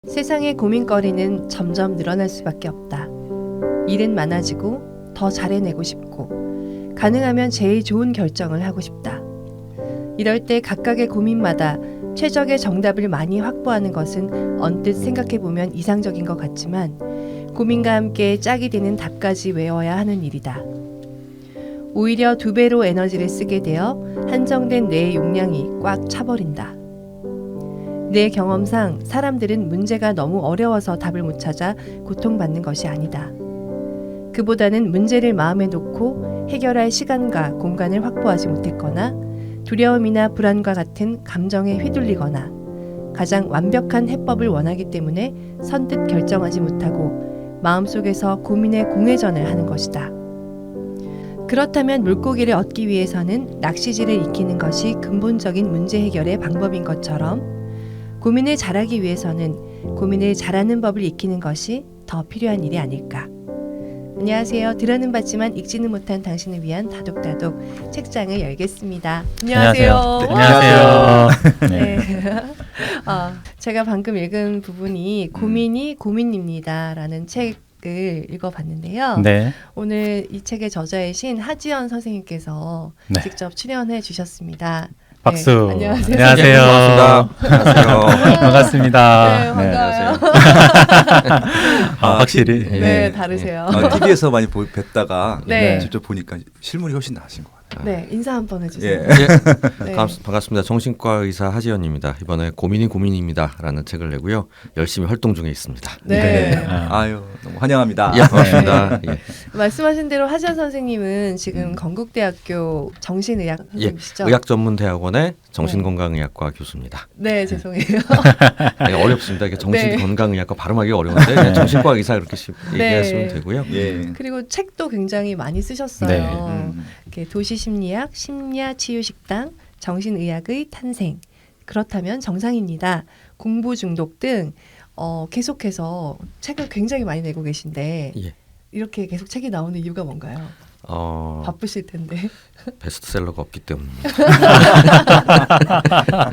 세상의 고민거리는 점점 늘어날 수밖에 없다. 일은 많아지고 더 잘해내고 싶고 가능하면 제일 좋은 결정을 하고 싶다. 이럴 때 각각의 고민마다 최적의 정답을 많이 확보하는 것은 언뜻 생각해보면 이상적인 것 같지만 고민과 함께 짝이 되는 답까지 외워야 하는 일이다. 오히려 2배로 에너지를 쓰게 되어 한정된 뇌의 용량이 꽉 차버린다. 내 경험상 사람들은 문제가 너무 어려워서 답을 못 찾아 고통받는 것이 아니다. 그보다는 문제를 마음에 놓고 해결할 시간과 공간을 확보하지 못했거나 두려움이나 불안과 같은 감정에 휘둘리거나 가장 완벽한 해법을 원하기 때문에 선뜻 결정하지 못하고 마음속에서 고민의 공회전을 하는 것이다. 그렇다면 물고기를 얻기 위해서는 낚시질을 익히는 것이 근본적인 문제 해결의 방법인 것처럼 고민을 잘하기 위해서는 고민을 잘하는 법을 익히는 것이 더 필요한 일이 아닐까. 안녕하세요. 들어는 봤지만 읽지는 못한 당신을 위한 다독다독 책장을 열겠습니다. 안녕하세요. 안녕하세요. 네. 제가 방금 읽은 부분이 고민이 고민입니다라는 책을 읽어봤는데요. 네. 오늘 이 책의 저자이신 하지연 선생님께서 네. 직접 출연해 주셨습니다. 박수. 네, 안녕하세요. 안녕하세요. 반갑습니다. 반갑습니다. 네, 반가워요. 확실히. 네, 다르세요. TV에서 많이 뵀다가 네. 직접 보니까 실물이 훨씬 나으신 것 같아요. 네, 인사 한번 해주세요. 예. 네. 반갑습니다. 정신과 의사 하지연입니다. 이번에 고민이 고민입니다라는 책을 내고요. 열심히 활동 중에 있습니다. 네. 아유, 너무 환영합니다. 예, 반갑습니다. 예. 말씀하신 대로 하지연 선생님은 지금 건국대학교 정신의학 예, 선생님이시죠? 의학전문대학원의 정신건강의학과 교수입니다. 네, 죄송해요. 네, 어렵습니다. 이게 네. 정신건강의학과 발음하기 어려운데 그냥 정신과 의사 이렇게 얘기하시면 되고요. 예. 그리고 책도 굉장히 많이 쓰셨어요. 네. 이렇게 도시심리학, 심야치유식당, 정신의학의 탄생. 그렇다면 정상입니다. 공부 중독 등 계속해서 책을 굉장히 많이 내고 계신데 예. 이렇게 계속 책이 나오는 이유가 뭔가요? 바쁘실 텐데. 베스트셀러가 없기 때문입니다.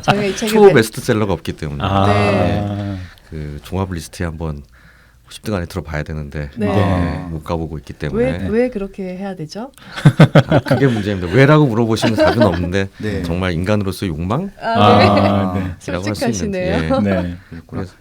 저희가 이 책을 초 베스트셀러가 없기 때문에 네. 그 종합 리스트에 한번 10등 안에 들어봐야 되는데 네. 못 가보고 있기 때문에 왜 그렇게 해야 되죠? 그게 문제입니다. 왜라고 물어보시면 답은 없는데 네. 정말 인간으로서 욕망? 네. 네. 이라고 할 수 솔직하시네요. 있는데 네. 그래서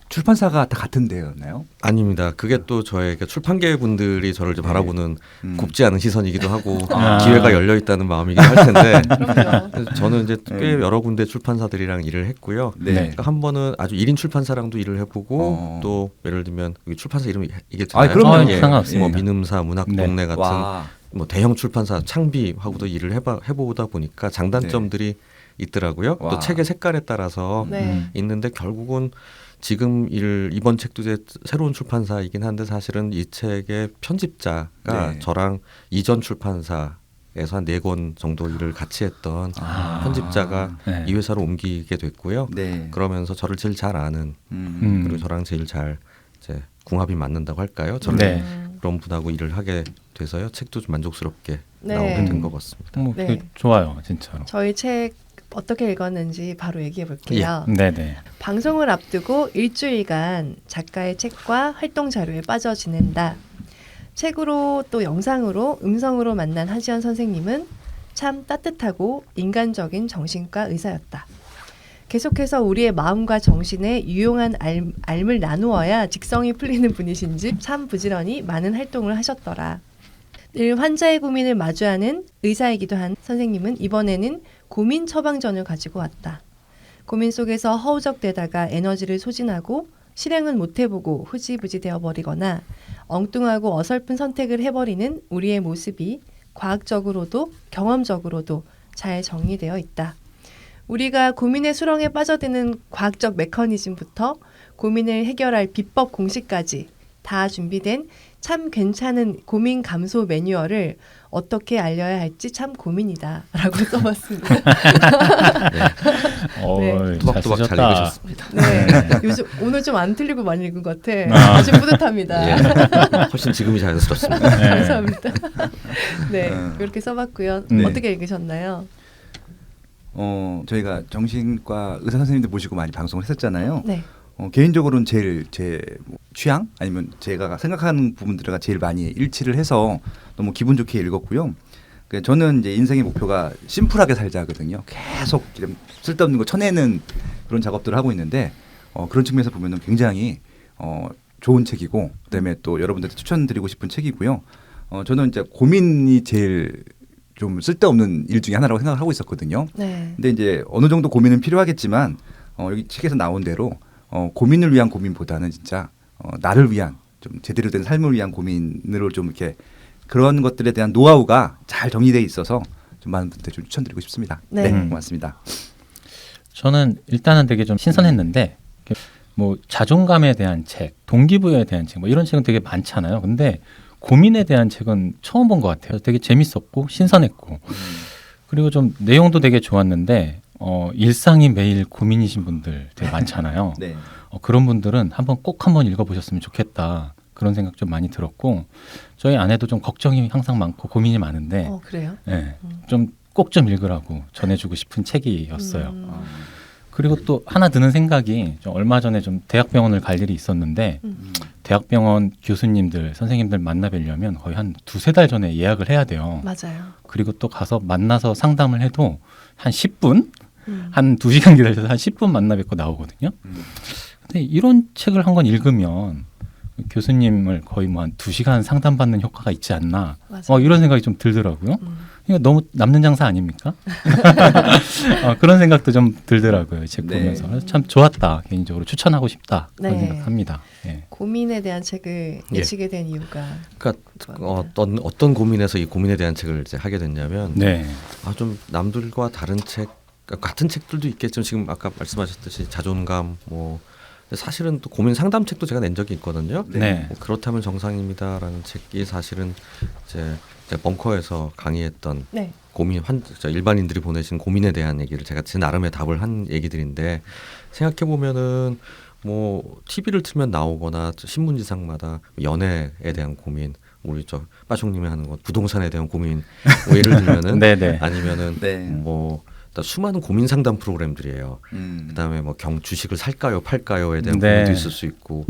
출판사가 다 같은 데였나요? 아닙니다. 그게 또 저의 출판계 분들이 저를 이제 바라보는 곱지 않은 시선이기도 하고 아. 기회가 열려 있다는 마음이기도 할 텐데 그럼요. 그래서 저는 이제 꽤 여러 군데 출판사들이랑 일을 했고요. 네. 그러니까 한 번은 아주 1인 출판사랑도 일을 해보고 또 예를 들면 여기 출판사 이름이 이게 되나요? 그럼요. 상관없습니다. 뭐 민음사, 문학동네 같은 와. 뭐 대형 출판사 창비하고도 일을 해보다 보니까 장단점들이 있더라고요. 와. 또 책의 색깔에 따라서 네. 있는데 결국은 지금 이번 책도 이제 새로운 출판사이긴 한데 사실은 이 책의 편집자가 네. 저랑 이전 출판사에서 한 4권 정도 일을 같이 했던 편집자가 네. 이 회사로 옮기게 됐고요. 네. 그러면서 저를 제일 잘 아는 그리고 저랑 제일 잘 이제 궁합이 맞는다고 할까요? 저를 네. 그런 분하고 일을 하게 돼서요. 책도 좀 만족스럽게 네. 나오게 된 것 같습니다. 뭐 네. 좋아요, 진짜로. 저희 책 어떻게 읽었는지 바로 얘기해 볼게요. 네네. 방송을 앞두고 일주일간 작가의 책과 활동 자료에 빠져 지낸다. 책으로 또 영상으로 음성으로 만난 하지연 선생님은 참 따뜻하고 인간적인 정신과 의사였다. 계속해서 우리의 마음과 정신에 유용한 알을 나누어야 직성이 풀리는 분이신지 참 부지런히 많은 활동을 하셨더라. 늘 환자의 고민을 마주하는 의사이기도 한 선생님은 이번에는 고민 처방전을 가지고 왔다. 고민 속에서 허우적대다가 에너지를 소진하고 실행은 못 해보고 흐지부지 되어버리거나 엉뚱하고 어설픈 선택을 해버리는 우리의 모습이 과학적으로도 경험적으로도 잘 정리되어 있다. 우리가 고민의 수렁에 빠져드는 과학적 메커니즘부터 고민을 해결할 비법 공식까지 다 준비된 참 괜찮은 고민 감소 매뉴얼을 어떻게 알려야 할지 참 고민이다 라고 써봤습니다. 네. 토박토박 잘 읽으셨습니다. 네. 요즘 오늘 좀 안 틀리고 많이 읽은 것 같아. 아주 뿌듯합니다. 예. 훨씬 지금이 자연스럽습니다. 감사합니다. 네, 이렇게 써봤고요. 네. 어떻게 읽으셨나요? 저희가 정신과 의사 선생님들 모시고 많이 방송을 했었잖아요. 네. 개인적으로는 제일 제 취향 아니면 제가 생각하는 부분들과 제일 많이 일치를 해서 너무 기분 좋게 읽었고요. 저는 이제 인생의 목표가 심플하게 살자거든요. 계속 좀 쓸데없는 거 쳐내는 그런 작업들을 하고 있는데 그런 측면에서 보면은 굉장히 좋은 책이고 그다음에 또 여러분들한테 추천드리고 싶은 책이고요. 저는 이제 고민이 제일 좀 쓸데없는 일 중에 하나라고 생각을 하고 있었거든요. 네. 근데 이제 어느 정도 고민은 필요하겠지만 여기 책에서 나온 대로 고민을 위한 고민보다는 진짜 나를 위한 좀 제대로 된 삶을 위한 고민으로 좀 이렇게 그런 것들에 대한 노하우가 잘 정리되어 있어서 좀 많은 분들 좀 추천드리고 싶습니다. 네. 네, 고맙습니다. 저는 일단은 되게 좀 신선했는데 뭐 자존감에 대한 책, 동기부여에 대한 책, 뭐 이런 책은 되게 많잖아요. 근데 고민에 대한 책은 처음 본 것 같아요. 되게 재밌었고 신선했고 그리고 좀 내용도 되게 좋았는데 일상이 매일 고민이신 분들 되게 많잖아요. 네. 그런 분들은 꼭 한번 읽어보셨으면 좋겠다. 그런 생각 좀 많이 들었고 저희 아내도 좀 걱정이 항상 많고 고민이 많은데 그래요? 네, 좀 꼭 좀 읽으라고 전해주고 싶은 책이었어요. 그리고 또 하나 드는 생각이 좀 얼마 전에 좀 대학병원을 갈 일이 있었는데 대학병원 교수님들, 선생님들 만나 뵈려면 거의 한 2-3달 전에 예약을 해야 돼요. 맞아요. 그리고 또 가서 만나서 상담을 해도 한 10분? 한 2시간 기다려서 한 10분 만나 뵙고 나오거든요. 근데 이런 책을 한 권 읽으면 교수님을 거의 뭐 한 2시간 상담받는 효과가 있지 않나. 맞아요. 이런 생각이 좀 들더라고요. 이거 너무 남는 장사 아닙니까? 그런 생각도 좀 들더라고요. 이 책 네. 보면서. 그래서 참 좋았다. 개인적으로 추천하고 싶다. 그런 네. 생각합니다. 예. 고민에 대한 책을 예. 내시게 된 이유가 그러니까 좋았네요. 어떤 고민에서 이 고민에 대한 책을 이제 하게 됐냐면 네. 좀 남들과 다른 책 같은 책들도 있겠지만 지금 아까 말씀하셨듯이 자존감 뭐 근데 사실은 또 고민 상담 책도 제가 낸 적이 있거든요. 네. 뭐 그렇다면 정상입니다라는 책이 사실은 이제 제가 벙커에서 강의했던 네. 고민 일반인들이 보내신 고민에 대한 얘기를 제가 제 나름의 답을 한 얘기들인데 생각해 보면은 뭐 TV를 틀면 나오거나 신문지상마다 연애에 대한 고민, 우리 빠숑님이 하는 건 부동산에 대한 고민, 뭐 예를 들면은 네네. 아니면은 네. 뭐 수많은 고민 상담 프로그램들이에요. 그다음에 뭐 주식을 살까요, 팔까요에 대한 네. 고민도 있을 수 있고.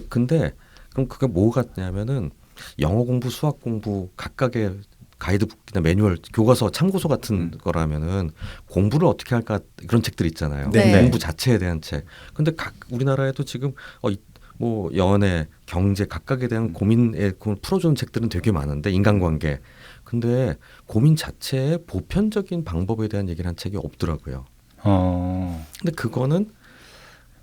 근데 그럼 그게 뭐 같냐면은 영어 공부, 수학 공부 각각의 가이드북이나 매뉴얼, 교과서, 참고서 같은 거라면은 공부를 어떻게 할까 그런 책들 있잖아요. 네. 공부 자체에 대한 책. 근데 우리나라에도 지금 뭐 연애, 경제 각각에 대한 고민을 풀어주는 책들은 되게 많은데 인간관계. 근데 고민 자체의 보편적인 방법에 대한 얘기를 한 책이 없더라고요. 근데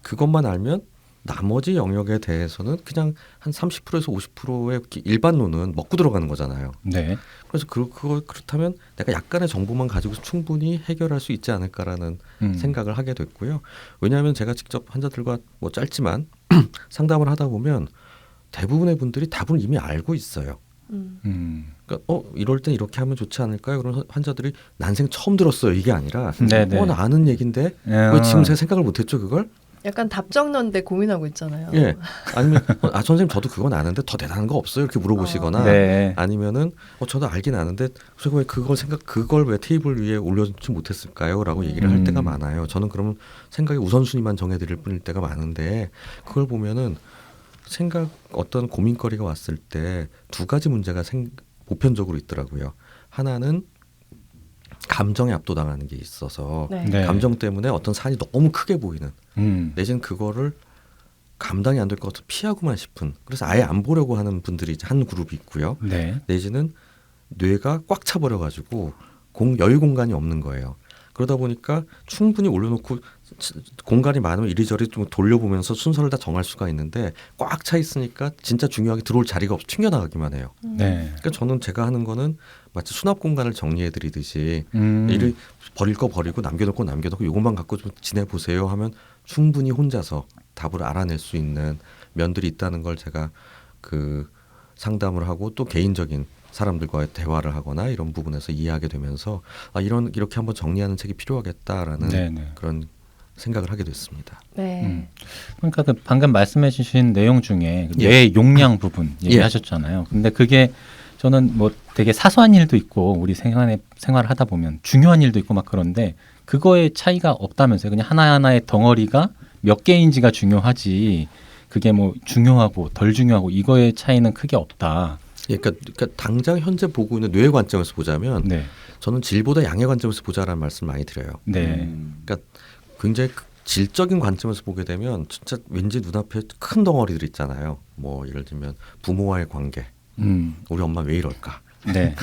그것만 알면 나머지 영역에 대해서는 그냥 한 30%에서 50%의 일반론은 먹고 들어가는 거잖아요. 네. 그래서 그렇다면 내가 약간의 정보만 가지고 충분히 해결할 수 있지 않을까라는 생각을 하게 됐고요. 왜냐하면 제가 직접 환자들과 뭐 짧지만 상담을 하다 보면 대부분의 분들이 답을 이미 알고 있어요. 그러니까 이럴 땐 이렇게 하면 좋지 않을까요? 그런 환자들이 난생 처음 들었어요. 이게 아니라 네네. 나 아는 얘기인데 왜 지금 제가 생각을 못했죠 그걸? 약간 답정너인데 고민하고 있잖아요. 예. 아니면 선생님 저도 그건 아는데 더 대단한 거 없어요? 이렇게 물어보시거나 네. 아니면은 저도 알긴 아는데 제가 왜 그걸 왜 테이블 위에 올려놓지 못했을까요? 라고 얘기를 할 때가 많아요. 저는 그러면 생각의 우선순위만 정해드릴 뿐일 때가 많은데 그걸 보면은 어떤 고민거리가 왔을 때 두 가지 문제가 보편적으로 있더라고요. 하나는 감정에 압도당하는 게 있어서 네. 네. 감정 때문에 어떤 사안이 너무 크게 보이는 내지는 그거를 감당이 안 될 것 같아서 피하고만 싶은 그래서 아예 안 보려고 하는 분들이 한 그룹이 있고요. 네. 내지는 뇌가 꽉 차버려가지고 여유 공간이 없는 거예요. 그러다 보니까 충분히 올려놓고 공간이 많으면 이리저리 좀 돌려보면서 순서를 다 정할 수가 있는데 꽉 차 있으니까 진짜 중요하게 들어올 자리가 없어 튕겨나가기만 해요. 네. 그러니까 저는 제가 하는 거는 마치 수납 공간을 정리해드리듯이 이를 버릴 거 버리고 남겨놓고 이것만 갖고 좀 지내보세요 하면 충분히 혼자서 답을 알아낼 수 있는 면들이 있다는 걸 제가 상담을 하고 또 개인적인 사람들과의 대화를 하거나 이런 부분에서 이해하게 되면서 이렇게 한번 정리하는 책이 필요하겠다라는 네네. 그런 생각을 하게 됐습니다. 네. 그러니까 방금 말씀해 주신 내용 중에 뇌 용량 부분 얘기하셨잖아요. 근데 그게 저는 뭐 되게 사소한 일도 있고 우리 생활을 하다 보면 중요한 일도 있고 막 그런데 그거의 차이가 없다면서요. 그냥 하나하나의 덩어리가 몇 개인지가 중요하지 그게 뭐 중요하고 덜 중요하고 이거의 차이는 크게 없다. 그러니까 당장 현재 보고 있는 뇌의 관점에서 보자면 네, 저는 질보다 양의 관점에서 보자라는 말씀 많이 드려요. 네, 굉장히 질적인 관점에서 보게 되면 진짜 왠지 눈앞에 큰 덩어리들 있잖아요. 뭐 예를 들면 부모와의 관계, 우리 엄마 왜 이럴까? 네,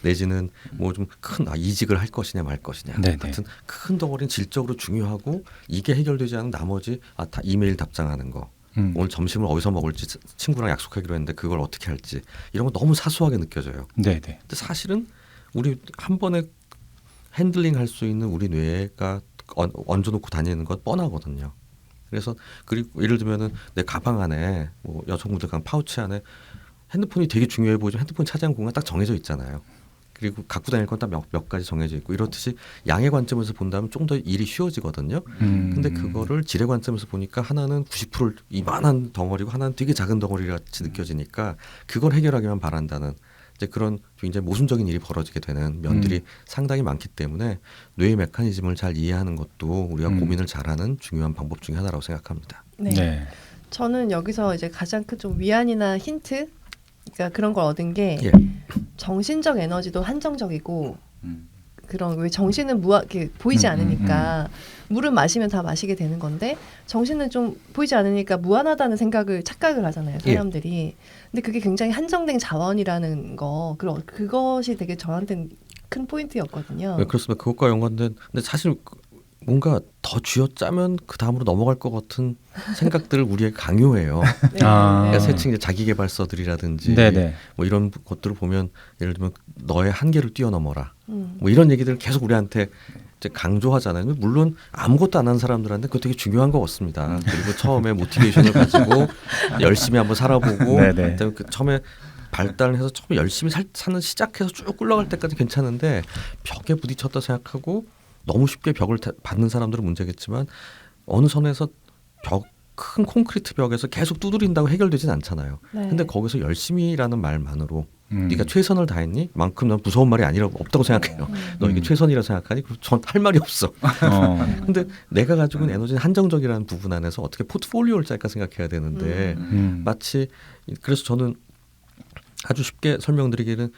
내지는 뭐 좀 큰 이직을 할 것이냐 말 것이냐 네네. 같은 큰 덩어리는 질적으로 중요하고 이게 해결되지 않은 나머지 다 이메일 답장하는 거 오늘 점심을 어디서 먹을지 친구랑 약속하기로 했는데 그걸 어떻게 할지 이런 거 너무 사소하게 느껴져요. 네, 네, 근데 사실은 우리 한 번에 핸들링 할 수 있는 우리 뇌가 얹어놓고 다니는 건 뻔하거든요. 그래서 그리고 예를 들면은 내 가방 안에 뭐 여성분들 가방 파우치 안에 핸드폰이 되게 중요해 보이지만 핸드폰 차지하는 공간 딱 정해져 있잖아요. 그리고 갖고 다닐 건 딱 몇 가지 정해져 있고 이렇듯이 양의 관점에서 본다면 좀 더 일이 쉬워지거든요. 근데 그거를 질의 관점에서 보니까 하나는 90% 이만한 덩어리고 하나는 되게 작은 덩어리 같이 느껴지니까 그걸 해결하기만 바란다는 이제 그런 굉장히 모순적인 일이 벌어지게 되는 면들이 상당히 많기 때문에 뇌의 메커니즘을 잘 이해하는 것도 우리가 고민을 잘하는 중요한 방법 중에 하나라고 생각합니다. 네. 네, 저는 여기서 이제 가장 큰 좀 위안이나 힌트, 그러니까 그런 걸 얻은 게 예. 정신적 에너지도 한정적이고 음. 그런 왜 정신은 이렇게 보이지 않으니까 물은 마시면 다 마시게 되는 건데 정신은 좀 보이지 않으니까 무한하다는 착각을 하잖아요 사람들이. 근데 그게 굉장히 한정된 자원이라는 거 그것이 되게 저한테는 큰 포인트였거든요. 네, 그렇습니다. 그것과 연관된 근데 사실 뭔가 더 쥐어짜면 그 다음으로 넘어갈 것 같은 생각들을 우리에게 강요해요. 네, 아. 그러니까 새칭 이제 자기계발서들이라든지 네, 네, 뭐 이런 것들을 보면 예를 들면 너의 한계를 뛰어넘어라 음. 뭐 이런 얘기들을 계속 우리한테 이제 강조하잖아요. 물론 아무것도 안 하는 사람들한테 그거 되게 중요한 것 같습니다. 그리고 처음에 모티베이션을 가지고 열심히 한번 살아보고 네, 네. 그다음에 처음에 발달을 해서 처음에 열심히 사는 시작해서 쭉 굴러갈 때까지 괜찮은데 벽에 부딪혔다 생각하고 너무 쉽게 벽을 받는 사람들은 문제겠지만 어느 선에서 큰 콘크리트 벽에서 계속 두드린다고 해결되진 않잖아요. 네. 근데 거기서 열심히라는 말만으로 음. 네가 최선을 다했니? 만큼 난 무서운 말이 없다고 생각해요. 너 이게 최선이라 생각하니? 그럼 전 할 말이 없어. 근데 내가 가지고 있는 에너지는 한정적이라는 부분 안에서 어떻게 포트폴리오를 짤까 생각해야 되는데 마치 그래서 저는 아주 쉽게 설명드리기는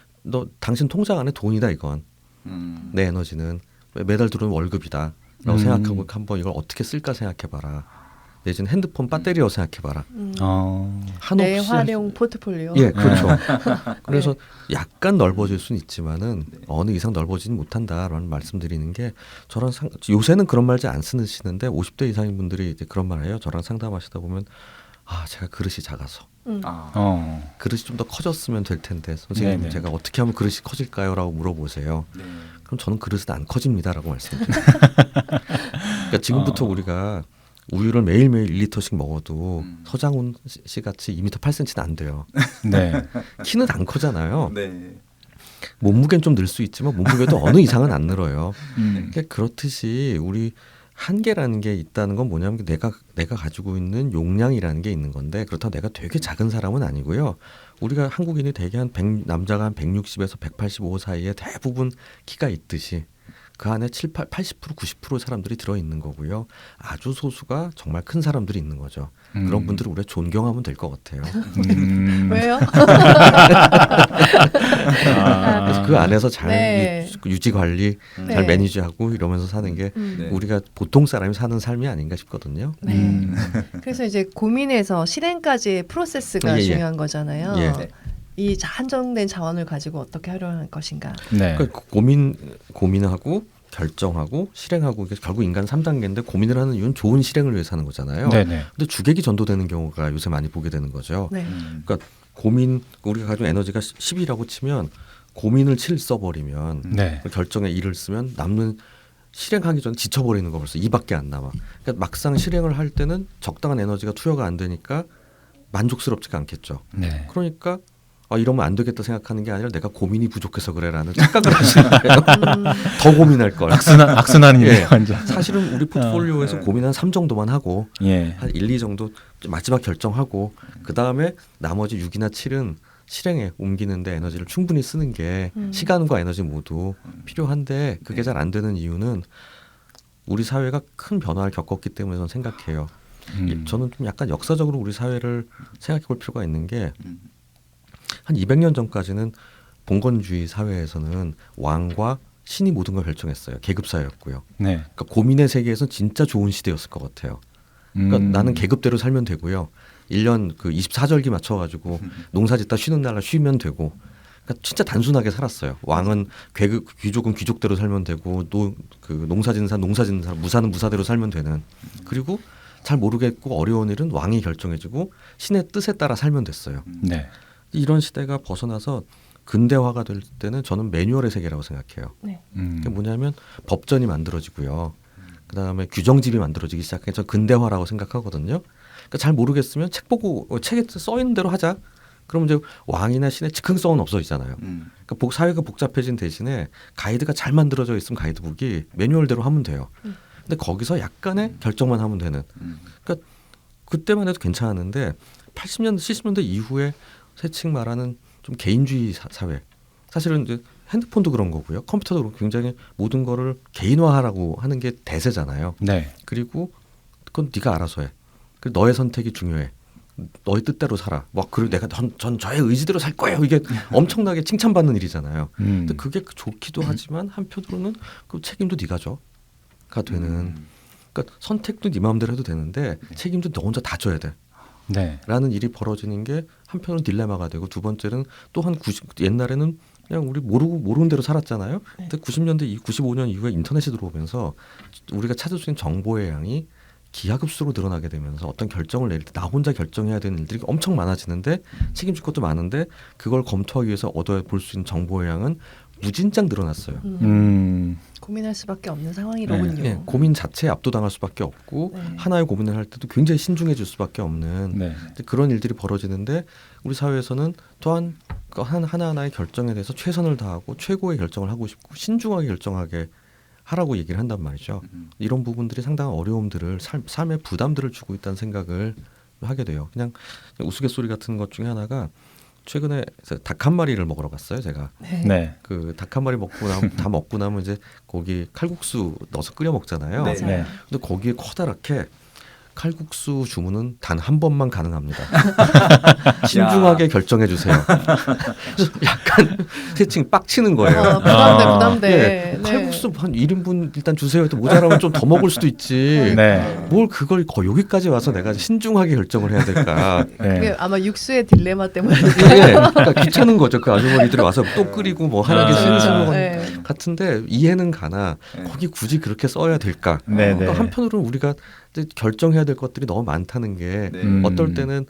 당신 통장 안에 돈이다 이건. 내 에너지는 매달 들어오는 월급이다 라고 생각하고 한번 이걸 어떻게 쓸까 생각해봐라. 내지는 핸드폰 배터리라고 생각해봐라. 한없이 내 활용 포트폴리오. 예, 그렇죠. 그래서 약간 넓어질 수는 있지만은 어느 이상 넓어지지 못한다라는 말씀드리는 게 저랑 요새는 그런 말 잘 안 쓰시는데 50대 이상인 분들이 이제 그런 말 해요. 저랑 상담하시다 보면 제가 그릇이 작아서 그릇이 좀 더 커졌으면 될 텐데 선생님 네네. 제가 어떻게 하면 그릇이 커질까요?라고 물어보세요. 네. 그럼 저는 그릇은 안 커집니다라고 말씀드려요. 그러니까 지금부터 우리가 우유를 매일매일 1리터씩 먹어도 서장훈 씨 같이 2m 8cm는 안 돼요. 네. 키는 안 커잖아요. 네. 몸무게는 좀 늘 수 있지만 몸무게도 어느 이상은 안 늘어요. 음. 그러니까 그렇듯이 우리 한계라는 게 있다는 건 뭐냐면 내가 가지고 있는 용량이라는 게 있는 건데 그렇다고 내가 되게 작은 사람은 아니고요. 우리가 한국인이 대개 남자가 한 160에서 185 사이에 대부분 키가 있듯이 그 안에 80% 90% 사람들이 들어있는 거고요. 아주 소수가 정말 큰 사람들이 있는 거죠. 그런 분들을 우리가 존경하면 될 것 같아요. 왜요? 그래서 그 안에서 잘 네. 유지 관리 잘 네. 매니지하고 이러면서 사는 게 네. 우리가 보통 사람이 사는 삶이 아닌가 싶거든요. 네. 그래서 이제 고민에서 실행까지의 프로세스가 예, 예. 중요한 거잖아요. 예. 네. 이 한정된 자원을 가지고 어떻게 활용할 것인가. 네. 그러니까 고민하고 결정하고 실행하고 이게 결국 인간 3단계인데 고민을 하는 이유는 좋은 실행을 위해서 하는 거잖아요. 네네. 근데 주객이 전도되는 경우가 요새 많이 보게 되는 거죠. 네. 그러니까 우리가 가지고 에너지가 10이라고 치면 고민을 7 써버리면 네. 결정에 1을 쓰면 남는 실행하기 전에 지쳐버리는 거 벌써 2밖에 안 남아. 그러니까 막상 실행을 할 때는 적당한 에너지가 투여가 안 되니까 만족스럽지가 않겠죠. 네. 그러니까 이러면 안 되겠다 생각하는 게 아니라 내가 고민이 부족해서 그래라는 착각을 하시는 거예요. 더 고민할 걸. 악순환이 예. 완전. 사실은 우리 포트폴리오에서 고민 한 3 정도만 하고 예. 한 1, 2 정도 마지막 결정하고 그 다음에 나머지 6이나 7은 실행에 옮기는데 에너지를 충분히 쓰는 게 시간과 에너지 모두 필요한데 그게 잘 안 되는 이유는 우리 사회가 큰 변화를 겪었기 때문에 저는 생각해요. 저는 좀 약간 역사적으로 우리 사회를 생각해 볼 필요가 있는 게 한 200년 전까지는 봉건주의 사회에서는 왕과 신이 모든 걸 결정했어요. 계급 사회였고요. 네. 그러니까 고민의 세계에서는 진짜 좋은 시대였을 것 같아요. 그러니까 나는 계급대로 살면 되고요. 1년 그 24절기 맞춰가지고 농사짓다 쉬는 날 쉬면 되고, 그러니까 진짜 단순하게 살았어요. 왕은 귀족은 귀족대로 살면 되고, 그 농사짓는 사람 농사짓는 사람, 무사는 무사대로 살면 되는. 그리고 잘 모르겠고 어려운 일은 왕이 결정해주고 신의 뜻에 따라 살면 됐어요. 네. 이런 시대가 벗어나서 근대화가 될 때는 저는 매뉴얼의 세계라고 생각해요. 네. 그게 뭐냐면 법전이 만들어지고요. 그다음에 규정집이 만들어지기 시작해서 근대화라고 생각하거든요. 그러니까 잘 모르겠으면 책 보고 책에 써 있는 대로 하자. 그럼 이제 왕이나 신의 즉흥성은 없어지잖아요. 그러니까 사회가 복잡해진 대신에 가이드가 잘 만들어져 있으면 가이드북이 매뉴얼대로 하면 돼요. 근데 거기서 약간의 결정만 하면 되는. 그러니까 그때만 해도 괜찮았는데 80년대, 70년대 이후에 세칭 말하는 좀 개인주의 사회. 사실은 이제 핸드폰도 그런 거고요. 컴퓨터도 그렇고 굉장히 모든 거를 개인화하라고 하는 게 대세잖아요. 네. 그리고 그건 네가 알아서 해. 그리고 너의 선택이 중요해. 너의 뜻대로 살아. 막 그리고 내가 전 저의 의지대로 살 거예요. 이게 엄청나게 칭찬받는 일이잖아요. 근데 그게 좋기도 하지만 한편으로는 그 책임도 네가 져가 되는. 그러니까 선택도 네 마음대로 해도 되는데 책임도 너 혼자 다 져야 돼. 네. 라는 일이 벌어지는 게 한편으로는 딜레마가 되고, 두 번째는 또한 옛날에는 그냥 우리 모르는 대로 살았잖아요. 근데 90년대 95년 이후에 인터넷이 들어오면서 우리가 찾을 수 있는 정보의 양이 기하급수로 늘어나게 되면서 어떤 결정을 내릴 때 나 혼자 결정해야 되는 일들이 엄청 많아지는데 책임질 것도 많은데 그걸 검토하기 위해서 볼 수 있는 정보의 양은 무진장 늘어났어요. 고민할 수밖에 없는 상황이로군요. 네, 고민 자체에 압도당할 수밖에 없고 네. 하나의 고민을 할 때도 굉장히 신중해질 수밖에 없는 네. 그런 일들이 벌어지는데, 우리 사회에서는 또한 하나하나의 결정에 대해서 최선을 다하고 최고의 결정을 하고 싶고 신중하게 결정하게 하라고 얘기를 한단 말이죠. 이런 부분들이 상당한 어려움들을 삶의 부담들을 주고 있다는 생각을 하게 돼요. 그냥 우스갯소리 같은 것 중에 하나가, 최근에 닭 한 마리를 먹으러 갔어요. 제가 네. 그 닭 한 마리 다 먹고 나면 이제 거기 칼국수 넣어서 끓여 먹잖아요. 네. 네. 근데 거기에 커다랗게 칼국수 주문은 단 한 번만 가능합니다. 신중하게 결정해 주세요. 그래서 약간 대칭 빡치는 거예요. 부담돼. 예, 칼국수 한 1인분 일단 주세요. 또 모자라면 좀 더 먹을 수도 있지. 네. 뭘 그걸 여기까지 와서 내가 신중하게 결정을 해야 될까. 네. 그게 아마 육수의 딜레마 때문에. 예, 그러니까 귀찮은 거죠. 그 아주머니들이 와서 또 끓이고 뭐 하나씩 신으시는 것 네. 같은데 이해는 가나 거기 굳이 그렇게 써야 될까. 네. 그러니까 한편으로는 우리가 이제 결정해야 될 것들이 너무 많다는 게 어떨 때는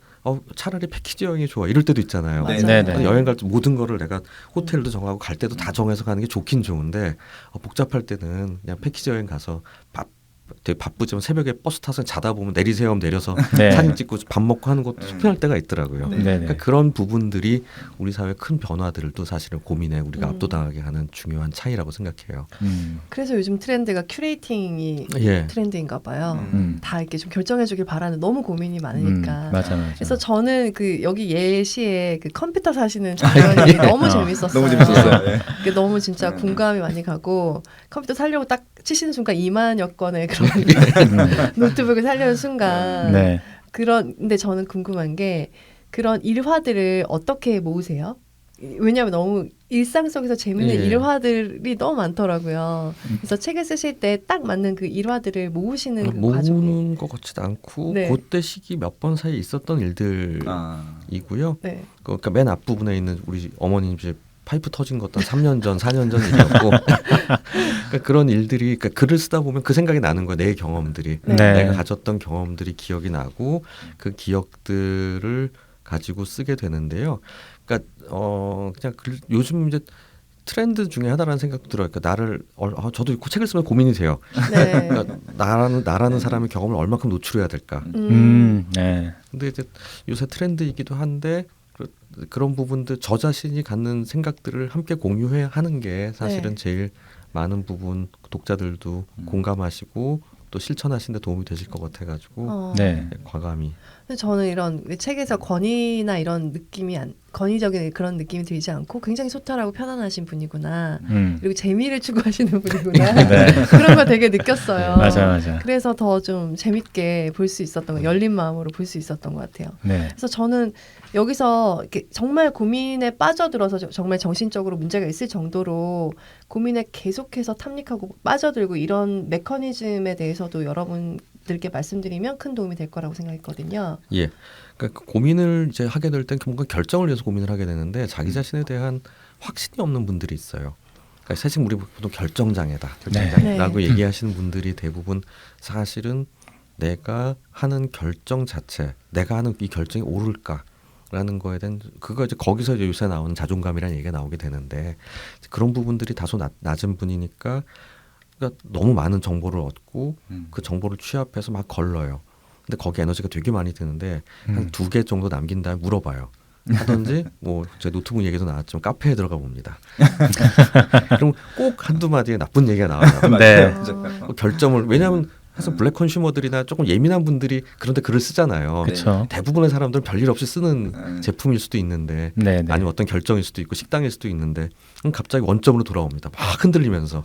차라리 패키지 여행이 좋아 이럴 때도 있잖아요. 맞아요. 네. 그러니까 여행 갈 때 모든 거를 내가 호텔도 정하고 갈 때도 다 정해서 가는 게 좋긴 좋은데 복잡할 때는 그냥 패키지 여행 가서 되게 바쁘지만 새벽에 버스 타서 자다 보면 내리세요 하면 내려서 네. 사진 찍고 밥 먹고 하는 것도 속편할 때가 있더라고요. 네. 그러니까 그런 부분들이 우리 사회의 큰 변화들도 사실은 고민에 우리가 압도당하게 하는 중요한 차이라고 생각해요. 그래서 요즘 트렌드가 큐레이팅이 예. 트렌드인가 봐요. 음. 다 이렇게 좀 결정해주길 바라는 너무 고민이 많으니까. 맞아. 그래서 저는 그 여기 예시에 그 컴퓨터 사시는 장면이 너무 재밌었어요. 너무 재밌었어요. 예. 그게 너무 진짜 공감이 많이 가고 컴퓨터 살려고 딱 치시는 순간 2만여 건의 그런 노트북을 살려는 순간 네. 근데 저는 궁금한 게 그런 일화들을 어떻게 모으세요? 왜냐하면 너무 일상 속에서 재밌는 예. 일화들이 너무 많더라고요. 그래서 책을 쓰실 때 딱 맞는 그 일화들을 모으시는 그 과정이 모으는 것 같지도 않고 네. 그때 시기 몇 번 사이에 있었던 일들이고요. 네. 그러니까 맨 앞부분에 있는 우리 어머님 집 파이프 터진 것도 3년 전, 4년 전 일이었고 그러니까 그런 일들이 그러니까 글을 쓰다 보면 그 생각이 나는 거예요. 내 경험들이. 네. 내가 가졌던 경험들이 기억이 나고 그 기억들을 가지고 쓰게 되는데요. 그러니까 그냥 요즘 이제 트렌드 중에 하나라는 생각도 들어요. 그러니까 나를 저도 책을 쓰면 고민이 돼요. 네. 그러니까 나라는 사람의 경험을 얼마큼 노출해야 될까. 네. 근데 이제 요새 트렌드이기도 한데 그런 부분들 저 자신이 갖는 생각들을 함께 공유해야 하는 게 사실은 네. 제일 많은 부분 독자들도 공감하시고 또 실천하시는 데 도움이 되실 것 같아가지고 네. 과감히 근데 저는 이런 책에서 권위나 이런 느낌이 권위적인 그런 느낌이 들지 않고 굉장히 소탈하고 편안하신 분이구나. 그리고 재미를 추구하시는 분이구나. 네. 그런 거 되게 느꼈어요. 맞아. 그래서 더 좀 재밌게 볼 수 있었던 거, 열린 마음으로 볼 수 있었던 것 같아요. 네. 그래서 저는 여기서 이렇게 정말 고민에 빠져들어서 정말 정신적으로 문제가 있을 정도로 고민에 계속해서 탐닉하고 빠져들고 이런 메커니즘에 대해서도 여러분들께 말씀드리면 큰 도움이 될 거라고 생각했거든요. 예. 그러니까 그 고민을 이제 하게 될 땐 뭔가 결정을 위해서 고민을 하게 되는데 자기 자신에 대한 확신이 없는 분들이 있어요. 그러니까 사실 우리 보통 결정장애다, 결정장애라고 네. 얘기하시는 분들이 대부분 사실은 내가 하는 결정 자체, 내가 하는 이 결정이 옳을까라는 거에 대한 그거 이제 거기서 이제 요새 나오는 자존감이라는 얘기가 나오게 되는데 그런 부분들이 다소 낮은 분이니까 그러니까 너무 많은 정보를 얻고 그 정보를 취합해서 막 걸러요. 근데 거기 에너지가 되게 많이 드는데 한 2개 정도 남긴 다음에 물어봐요. 하든지 뭐 제 노트북 얘기도 나왔지만 카페에 들어가 봅니다. 그럼 꼭 한두 마디에 나쁜 얘기가 나와요. 네. 결점을 왜냐하면 사실 블랙 컨슈머들이나 조금 예민한 분들이 그런데 글을 쓰잖아요. 그렇죠. 대부분의 사람들은 별일 없이 쓰는 제품일 수도 있는데 네. 아니면 어떤 결정일 수도 있고 식당일 수도 있는데 갑자기 원점으로 돌아옵니다. 막 흔들리면서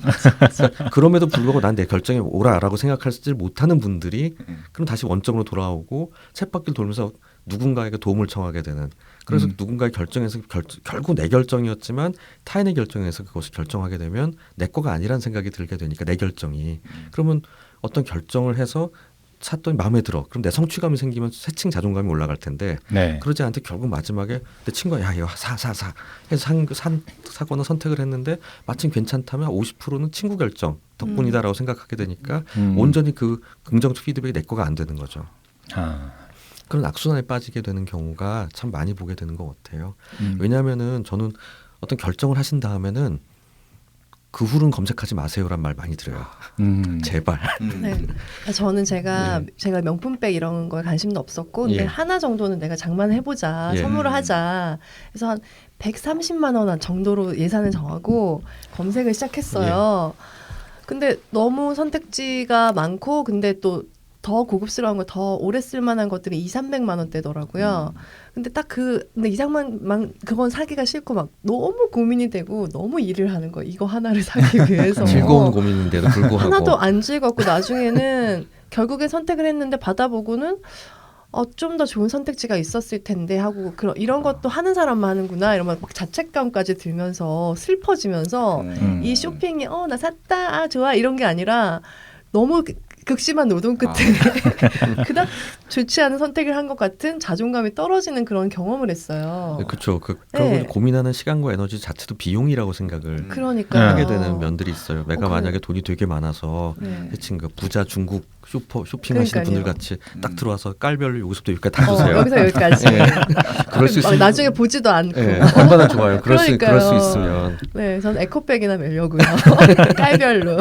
그럼에도 불구하고 난 내 결정이 옳아라고 생각하지 못하는 분들이 그럼 다시 원점으로 돌아오고 쳇바퀴를 돌면서 누군가에게 도움을 청하게 되는 그래서 누군가의 결정에서 결국 내 결정이었지만 타인의 결정에서 그것을 결정하게 되면 내 거가 아니라는 생각이 들게 되니까 내 결정이 그러면 어떤 결정을 해서 샀더니 마음에 들어. 그럼 내 성취감이 생기면 새칭 자존감이 올라갈 텐데 네. 그러지 않대 결국 마지막에 내 친구가 야 이거 사 해서 사거나 선택을 했는데 마침 괜찮다면 50%는 친구 결정 덕분이다라고 생각하게 되니까 온전히 그 긍정적 피드백이 내 거가 안 되는 거죠. 아. 그런 악순환에 빠지게 되는 경우가 참 많이 보게 되는 것 같아요. 왜냐하면은 저는 어떤 결정을 하신 다음에는 그 후로는 검색하지 마세요란 말 많이 들어요. 제발. 네. 저는 제가 명품백 이런 거에 관심도 없었고 근데 예. 하나 정도는 내가 장만해보자 예. 선물을 하자 그래서 한 130만 원 정도로 예산을 정하고 검색을 시작했어요. 근데 너무 선택지가 많고 근데 또 더 고급스러운 거 더 오래 쓸만한 것들이 200~300만 원대더라고요. 근데 딱 근데 그건 사기가 싫고 막 너무 고민이 되고 너무 일을 하는 거예요. 이거 하나를 사기 위해서. 즐거운 고민인데도 불구하고 하나도 안 즐겁고 나중에는 결국에 선택을 했는데 받아보고는 좀 더 좋은 선택지가 있었을 텐데 하고 이런 것도 하는 사람만 하는구나 이러면 막 자책감까지 들면서 슬퍼지면서 이 쇼핑이 나 샀다 좋아 이런 게 아니라 너무 극심한 노동 끝에 그닥 좋지 않은 선택을 한 것 같은 자존감이 떨어지는 그런 경험을 했어요. 그렇죠. 그런 네. 고민하는 시간과 에너지 자체도 비용이라고 생각을 그러니까요. 하게 되는 면들이 있어요. 내가 그래. 만약에 돈이 되게 많아서 네. 해친 그 부자 중국 쇼핑하시는 그러니까요. 분들 같이 딱 들어와서 깔별로 여기서부터 여기까지 다 주세요. 여기서 여기까지. 그럴 수 막 있으면 나중에 보지도 않고. 예, 얼마나 좋아요. 그럴 수 그러니까요. 있으면 네, 저는 에코백이나 매려고요. 깔별로.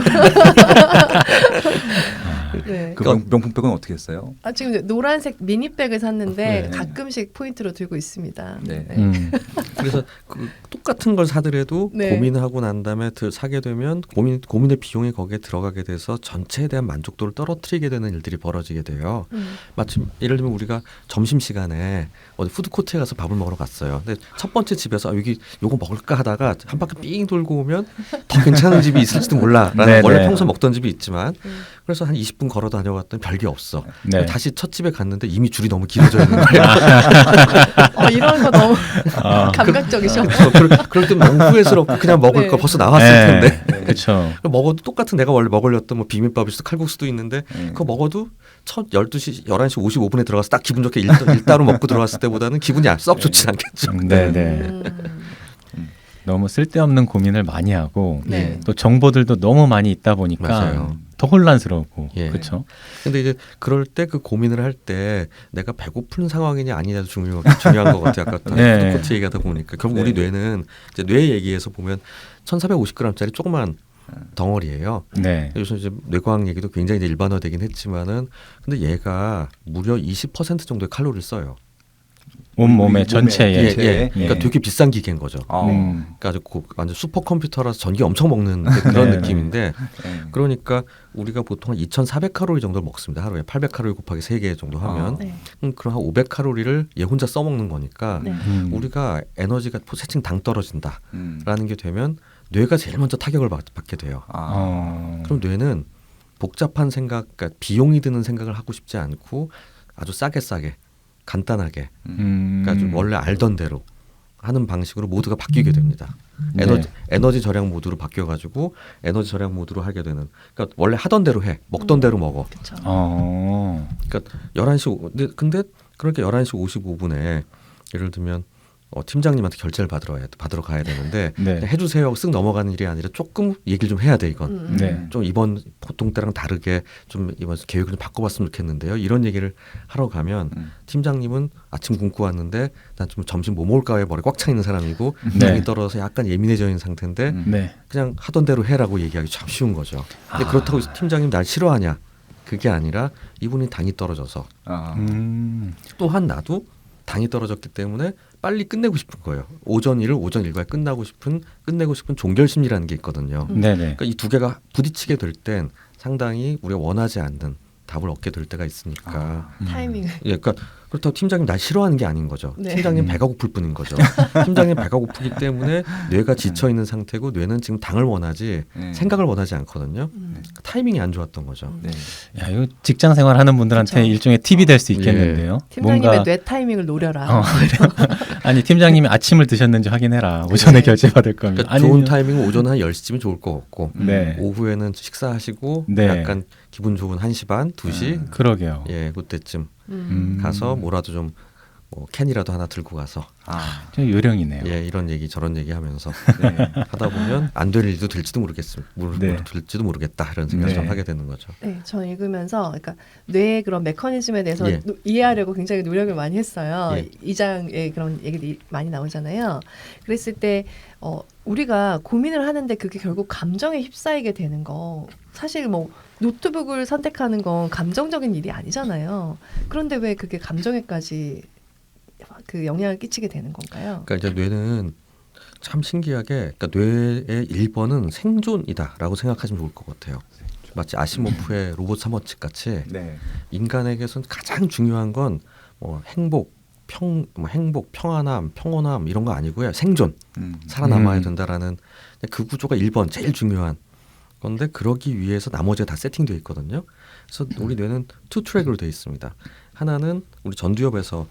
네. 그 명품백은 어떻게 했어요? 지금 이제 노란색 미니백을 샀는데 네. 가끔씩 포인트로 들고 있습니다. 네. 그래서 그 똑같은 걸 사더라도 네. 고민을 하고 난 다음에 사게 되면 고민의 비용이 거기에 들어가게 돼서 전체에 대한 만족도를 떨어뜨리게 되는 일들이 벌어지게 돼요. 마침 예를 들면 우리가 점심시간에 어디 푸드코트에 가서 밥을 먹으러 갔어요. 근데 첫 번째 집에서 여기 요거 먹을까 하다가 한 바퀴 삥 돌고 오면 더 괜찮은 집이 있을지도 몰라라는 네, 원래 네. 평소 먹던 집이 있지만 그래서 한 20분 걸어 다녀왔더니 별게 없어. 네. 다시 첫 집에 갔는데 이미 줄이 너무 길어져 있는 거예요. 이런 거 너무 감각적이셔. 그럴 때 너무 후회스럽고 그냥 먹을 네. 거 벌써 나왔을 네. 텐데 그렇죠. 먹어도 똑같은 내가 원래 먹으려던 뭐 비빔밥일 수도 칼국수도 있는데 그거 먹어도 첫 12시 11시 55분에 들어가서 딱 기분 좋게 일따로 먹고 들어왔을 때보다는 기분이 썩 좋진 않겠죠. 네, 네. 너무 쓸데없는 고민을 많이 하고 네. 또 정보들도 너무 많이 있다 보니까 맞아요. 더 혼란스러우고 예. 그렇죠. 근데 이제 그럴 때 그 고민을 할 때 내가 배고픈 상황이냐 아니냐도 중요한 것 같아요. 아까 네. 푸드코트 얘기하다 보니까 결국 네. 우리 뇌는 이제 뇌 얘기에서 보면 1,450g짜리 조그만 덩어리예요. 네. 요즘 이제 뇌과학 얘기도 굉장히 이제 일반화되긴 했지만은 근데 얘가 무려 20% 정도의 칼로리를 써요. 온몸에 전체에. 예, 전체에. 예. 그러니까 예. 되게 비싼 기계인 거죠. 그러니까 아주 완전 슈퍼컴퓨터라서 전기 엄청 먹는 그런 네, 느낌인데 네. 그러니까 우리가 보통 한 2,400칼로리 정도를 먹습니다. 하루에 800칼로리 곱하기 3개 정도 하면 네. 그럼 한 500칼로리를 얘 혼자 써먹는 거니까 네. 우리가 에너지가 세층 당 떨어진다라는 음. 게 되면 뇌가 제일 먼저 타격을 받게 돼요. 그럼 뇌는 복잡한 생각, 그러니까 비용이 드는 생각을 하고 싶지 않고 아주 싸게 간단하게 그러니까 좀 원래 알던 대로 하는 방식으로 모두가 바뀌게 됩니다. 네. 에너지 절약 모드로 바뀌어가지고 에너지 절약 모드로 하게 되는. 그러니까 원래 하던 대로 해, 먹던 대로 먹어. 그렇죠. 그러니까 11시 근데 그렇게 11시 55분에 예를 들면 팀장님한테 결제를 받으러 가야 되는데 네. 해주세요 쓱 넘어가는 일이 아니라 조금 얘기를 좀 해야 돼 이건. 네. 좀 이번 보통 때랑 다르게 좀 이번 계획을 좀 바꿔봤으면 좋겠는데요. 이런 얘기를 하러 가면 팀장님은 아침 굶고 왔는데 난 좀 점심 뭐 먹을까에 머리 꽉 차 있는 사람이고 네. 당이 떨어서 약간 예민해져 있는 상태인데 네. 그냥 하던 대로 해라고 얘기하기 참 쉬운 거죠. 근데 아. 그렇다고 팀장님 날 싫어하냐? 그게 아니라 이분이 당이 떨어져서 또한 나도 당이 떨어졌기 때문에 빨리 끝내고 싶은 거예요. 오전 일을 오전 일과에 끝내고 싶은 종결심리라는 게 있거든요. 네네. 그러니까 이 두 개가 부딪히게 될 땐 상당히 우리가 원하지 않는 답을 얻게 될 때가 있으니까. 타이밍을. 예, 그러니까 그렇다고 팀장님 날 싫어하는 게 아닌 거죠. 네. 팀장님 배가 고플 뿐인 거죠. 팀장님 배가 고프기 때문에 뇌가 지쳐 있는 상태고 뇌는 지금 당을 원하지 생각을 원하지 않거든요. 타이밍이 안 좋았던 거죠. 네. 야, 이거 직장 생활하는 분들한테 그쵸. 일종의 팁이 될 수 있겠는데요. 팀장님의 뇌 타이밍을 노려라. 아니 팀장님이 아침을 드셨는지 확인해라. 오전에 네. 결제 받을 거면. 그러니까 좋은 타이밍은 오전 한 10시쯤이 좋을 것 같고 네. 오후에는 식사하시고 네. 약간 기분 좋은 1시 반, 2시 그러게요. 예, 그때쯤 음. 가서 뭐라도 좀 캔이라도 하나 들고 가서 좀 요령이네요. 예, 이런 얘기 저런 얘기 하면서 네. 하다 보면 안 될 일도 될지도 네. 될지도 모르겠다 이런 생각을 네. 좀 하게 되는 거죠. 네, 저는 읽으면서 그러니까 뇌의 그런 메커니즘에 대해서 예. 이해하려고 굉장히 노력을 많이 했어요. 예. 이 장에 그런 얘기들이 많이 나오잖아요. 그랬을 때 우리가 고민을 하는데 그게 결국 감정에 휩싸이게 되는 거 사실 뭐 노트북을 선택하는 건 감정적인 일이 아니잖아요. 그런데 왜 그게 감정에까지 그 영향을 끼치게 되는 건가요? 그러니까 이제 뇌는 참 신기하게 그러니까 뇌의 1번은 생존이다라고 생각하시면 좋을 것 같아요. 마치 아시모프의 로봇 사무직 같이 네. 인간에게서는 가장 중요한 건 뭐 행복, 평안함, 평온함 이런 거 아니고요. 생존, 살아남아야 된다라는 그 구조가 1번 제일 중요한 건데 그러기 위해서 나머지가 다 세팅되어 있거든요. 그래서 우리 뇌는 투 트랙으로 되어 있습니다. 하나는 우리 전두엽에서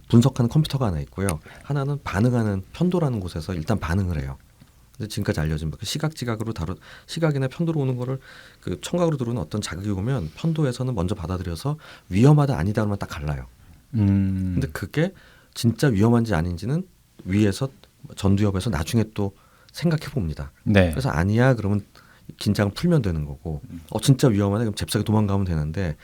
분석하는 컴퓨터가 하나 있고요. 하나는 반응하는 편도라는 곳에서 일단 반응을 해요. 지금까지 알려진 시각지각으로 시각이나 편도로 오는 거를 그 청각으로 들어오는 어떤 자극이 오면 편도에서는 먼저 받아들여서 위험하다 아니다 그러면 딱 갈라요. 근데 그게 진짜 위험한지 아닌지는 위에서 전두엽에서 나중에 또 생각해 봅니다. 네. 그래서 아니야 그러면 긴장을 풀면 되는 거고 진짜 위험하네 그럼 잽싸게 도망가면 되는데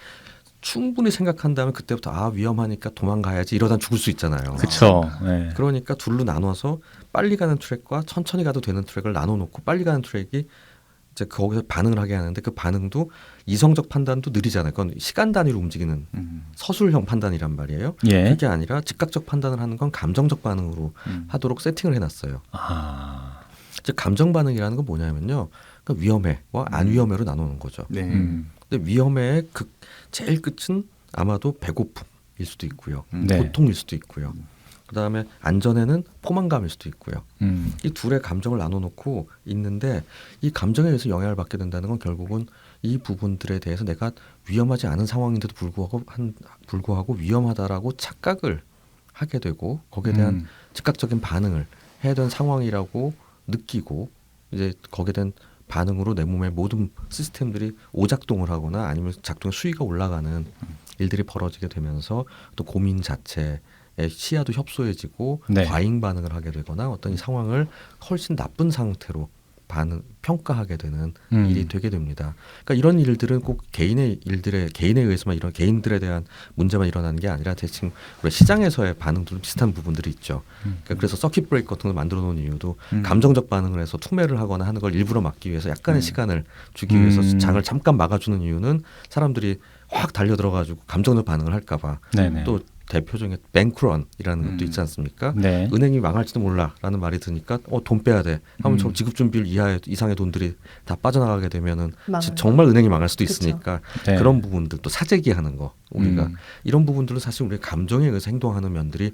충분히 생각한 다음에 그때부터 위험하니까 도망가야지 이러다 죽을 수 있잖아요. 그렇죠. 네. 그러니까 둘로 나눠서 빨리 가는 트랙과 천천히 가도 되는 트랙을 나눠놓고 빨리 가는 트랙이 이제 거기서 반응을 하게 하는데 그 반응도 이성적 판단도 느리잖아요. 그건 시간 단위로 움직이는 서술형 판단이란 말이에요. 예. 그게 아니라 즉각적 판단을 하는 건 감정적 반응으로 하도록 세팅을 해놨어요. 즉 감정 반응이라는 건 뭐냐면요. 그러니까 위험해와 안 위험해로 나누는 거죠. 네. 근데 위험해의 제일 끝은 아마도 배고픔일 수도 있고요. 네. 고통일 수도 있고요. 그다음에 안전에는 포만감일 수도 있고요. 음. 이 둘의 감정을 나눠놓고 있는데 이 감정에 의해서 영향을 받게 된다는 건 결국은 이 부분들에 대해서 내가 위험하지 않은 상황인데도 불구하고 위험하다라고 착각을 하게 되고 거기에 대한 즉각적인 반응을 해야 되는 상황이라고 느끼고 이제 거기에 대한 반응으로 내 몸의 모든 시스템들이 오작동을 하거나 아니면 작동의 수위가 올라가는 일들이 벌어지게 되면서 또 고민 자체의 시야도 협소해지고 네. 과잉 반응을 하게 되거나 어떤 이 상황을 훨씬 나쁜 상태로 평가하게 되는 일이 되게 됩니다. 그러니까 이런 일들은 꼭 개인에 의해서만 이런 개인들에 대한 문제만 일어나는 게 아니라 대충 우리 시장에서의 반응도 비슷한 부분들이 있죠. 그러니까 그래서 서킷 브레이크 같은 걸 만들어 놓은 이유도 감정적 반응을 해서 투매를 하거나 하는 걸 일부러 막기 위해서 약간의 시간을 주기 위해서 장을 잠깐 막아주는 이유는 사람들이 확 달려들어가지고 감정적 반응을 할까봐 네네. 또 대표적인 뱅크런이라는 것도 있지 않습니까? 네. 은행이 망할지도 몰라라는 말이 드니까 돈 빼야 돼. 하면 저 지급 준비율 이상의 돈들이 다 빠져나가게 되면은 망해요. 정말 은행이 망할 수도 그쵸. 있으니까 네. 그런 부분들 또 사재기하는 거 우리가 음. 이런 부분들은 사실 우리 감정에 의해서 행동하는 면들이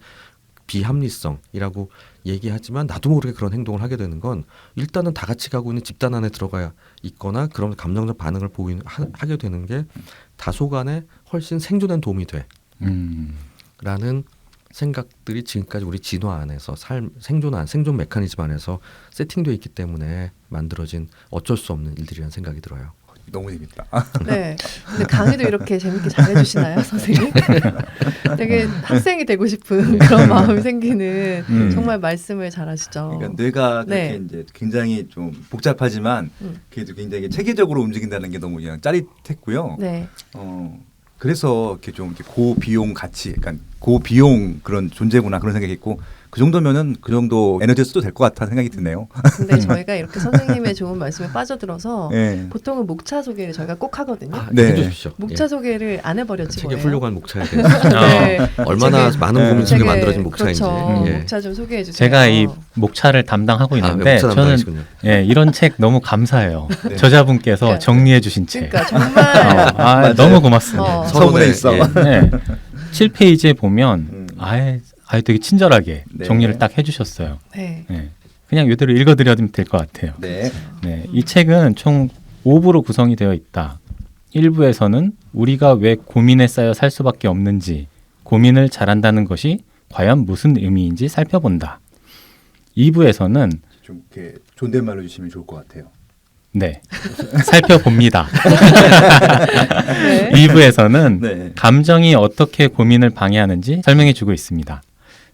비합리성이라고 얘기하지만 나도 모르게 그런 행동을 하게 되는 건 일단은 다 같이 가고 있는 집단 안에 들어가야 있거나 그런 감정적 반응을 하게 되는 게 다소간에 훨씬 생존에 도움이 돼라는 생각들이 지금까지 우리 진화 안에서 생존 메커니즘 안에서 세팅되어 있기 때문에 만들어진 어쩔 수 없는 일들이라는 생각이 들어요. 너무 재밌다. 네. 근데 강의도 이렇게 재밌게 잘해주시나요, 선생님? 되게 학생이 되고 싶은 그런 마음이 생기는 정말 말씀을 잘하시죠. 그러니까 뇌가 그렇게 네. 이제 굉장히 좀 복잡하지만 그래도 굉장히 체계적으로 움직인다는 게 너무 그냥 짜릿했고요. 네. 그래서 이렇게 좀 이렇게 고비용 가치, 그러니까 고비용 그런 존재구나 그런 생각했고 그 정도면은 그 정도 에너지 써도 될 것 같다는 생각이 드네요. 근데 저희가 이렇게 선생님의 좋은 말씀에 빠져들어서 네. 보통은 목차 소개를 저희가 꼭 하거든요. 네. 해주십시오. 목차 소개를 안 해버렸지 책에 뭐예요. 훌륭한 목차에 대해서 네. 얼마나 책에- 많은 고민 속에 책에- 만들어진 목차인지. 그렇죠. 예. 목차 좀 소개해 주세요. 제가 이 목차를 담당하고 있는데 목차 저는 담당이시군요. 예, 이런 책 너무 감사해요. 네. 저자분께서 그러니까- 정리해 주신 책. 그러니까 정말 아, 너무 고맙습니다. 서문에 있어. 네. 7페이지에 보면 아예 되게 친절하게 네. 정리를 딱 해주셨어요. 네. 네. 그냥 이대로 읽어드려도 될 것 같아요. 네. 네, 이 책은 총 5부로 구성이 되어 있다. 1부에서는 우리가 왜 고민에 쌓여 살 수밖에 없는지, 고민을 잘한다는 것이 과연 무슨 의미인지 살펴본다. 2부에서는 좀 이렇게 존댓말로 주시면 좋을 것 같아요. 네, 살펴봅니다. 네. 2부에서는 네. 감정이 어떻게 고민을 방해하는지 설명해 주고 있습니다.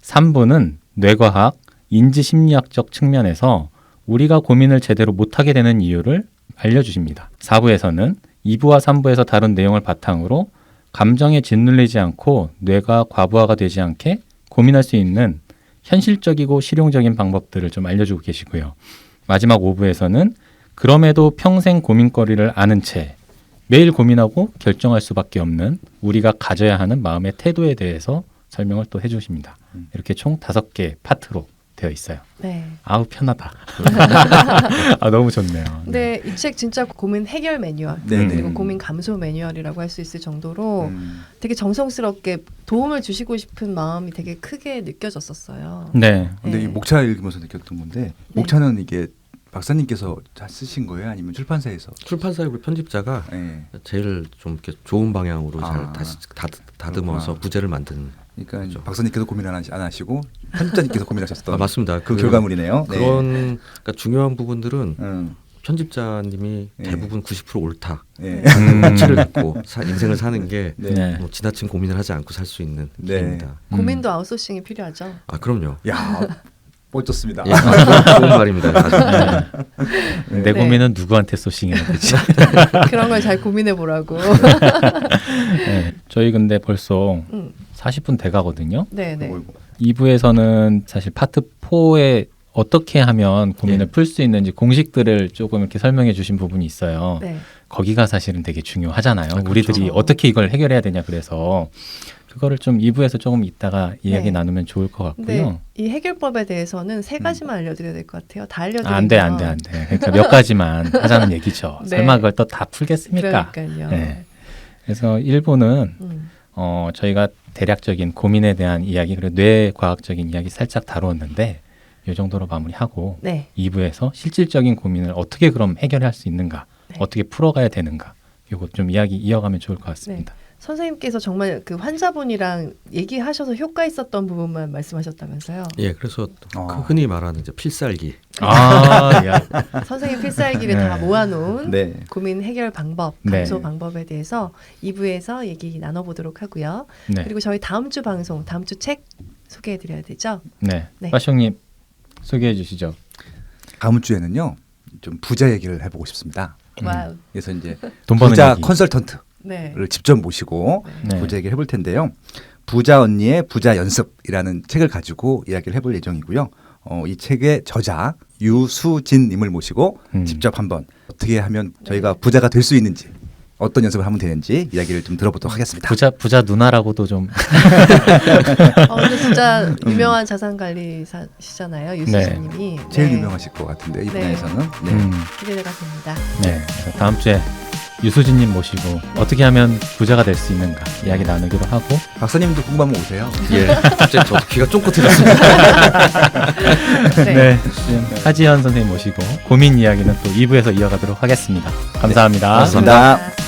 3부는 뇌과학, 인지심리학적 측면에서 우리가 고민을 제대로 못하게 되는 이유를 알려주십니다. 4부에서는 2부와 3부에서 다룬 내용을 바탕으로 감정에 짓눌리지 않고 뇌가 과부하가 되지 않게 고민할 수 있는 현실적이고 실용적인 방법들을 좀 알려주고 계시고요. 마지막 5부에서는 그럼에도 평생 고민거리를 아는 채 매일 고민하고 결정할 수밖에 없는 우리가 가져야 하는 마음의 태도에 대해서 설명을 또 해주십니다. 이렇게 총 5개 파트로 되어 있어요. 네. 아우 편하다. 아, 너무 좋네요. 근데 이 책 진짜 고민 해결 매뉴얼 네, 그리고 네. 고민 감소 매뉴얼이라고 할 수 있을 정도로 되게 정성스럽게 도움을 주시고 싶은 마음이 되게 크게 느껴졌었어요. 네. 근데 네. 이 목차 읽으면서 느꼈던 건데 목차는 이게 박사님께서 다 쓰신 거예요? 아니면 출판사에서? 출판사의 우리 편집자가 네. 제일 좀 이렇게 좋은 방향으로 잘 아. 다시 다듬어서 그렇구나. 부제를 만든. 그러니까 그렇죠. 박사님께서 고민 안 하시고 편집자님께서 고민하셨던 맞습니다. 그 결과물이네요. 네. 그런 그러니까 중요한 부분들은 편집자님이 네. 대부분 90% 옳다. 네. 가치를 갖고 인생을 사는 게 네. 네. 뭐 지나친 고민을 하지 않고 살 수 있는 네. 길입니다. 고민도 아웃소싱이 필요하죠. 아 그럼요. 야, 멋졌습니다. 예, 좋은 말입니다. 아주. 내 네. 고민은 누구한테 소싱해야 되지? 그런 걸 잘 고민해 보라고. 네. 저희 근데 벌써 음. 40분 돼 가거든요. 네네. 어이구. 2부에서는 사실 파트 4에 어떻게 하면 고민을 네. 풀 수 있는지 공식들을 조금 이렇게 설명해 주신 부분이 있어요. 네. 거기가 사실은 되게 중요하잖아요. 그렇죠. 우리들이 어떻게 이걸 해결해야 되냐 그래서 그거를 좀 2부에서 조금 이따가 이야기 네. 나누면 좋을 것 근데 같고요. 이 해결법에 대해서는 3가지만 알려드려야 될 것 같아요. 다 알려드리면 안 돼. 그러니까 몇 가지만 하자는 얘기죠. 네. 설마 그걸 또 다 풀겠습니까? 그러니까요. 네. 그래서 1부는 음. 저희가 대략적인 고민에 대한 이야기 그리고 뇌과학적인 이야기 살짝 다루었는데 이 정도로 마무리하고 네. 2부에서 실질적인 고민을 어떻게 그럼 해결할 수 있는가, 네. 어떻게 풀어가야 되는가, 이거 좀 이야기 이어가면 좋을 것 같습니다. 선생님께서 정말 그 환자분이랑 얘기하셔서 효과 있었던 부분만 말씀하셨다면서요. 예, 그래서 어. 흔히 말하는 이제 필살기. 아, 야. 선생님 필살기를 네. 다 모아놓은 네. 고민 해결 방법, 네. 감소 방법에 대해서 2부에서 얘기 나눠보도록 하고요. 네, 그리고 저희 다음 주 방송, 다음 주 책 소개해드려야 되죠. 네, 네. 빠숑님 소개해 주시죠. 다음 주에는요. 좀 부자 얘기를 해보고 싶습니다. 와우. 그래서 이제 돈 버는 부자 얘기. 컨설턴트를 네. 직접 모시고 네. 부자 얘기를 해볼 텐데요. 부자 언니의 부자 연습이라는 책을 가지고 이야기를 해볼 예정이고요. 이 책의 저자 유수진님을 모시고 음. 직접 한번 어떻게 하면 저희가 부자가 될 수 있는지 어떤 연습을 하면 되는지 이야기를 좀 들어보도록 하겠습니다. 부자 누나라고도 좀 근데 진짜 유명한 자산관리사시잖아요, 유수진님이. 제일 네. 유명하실 것 같은데 이 네. 분야에서는. 네. 기대가 됩니다. 네. 그래서 다음 주에 유수진님 모시고 어떻게 하면 부자가 될 수 있는가 이야기 나누기로 하고 박사님도 궁금하면 오세요. 예, 갑자기 저도 귀가 쫑긋해졌습니다. 네. 지금 하지연 선생님 모시고 고민 이야기는 또 2부에서 이어가도록 하겠습니다. 감사합니다. 고맙습니다. 감사합니다.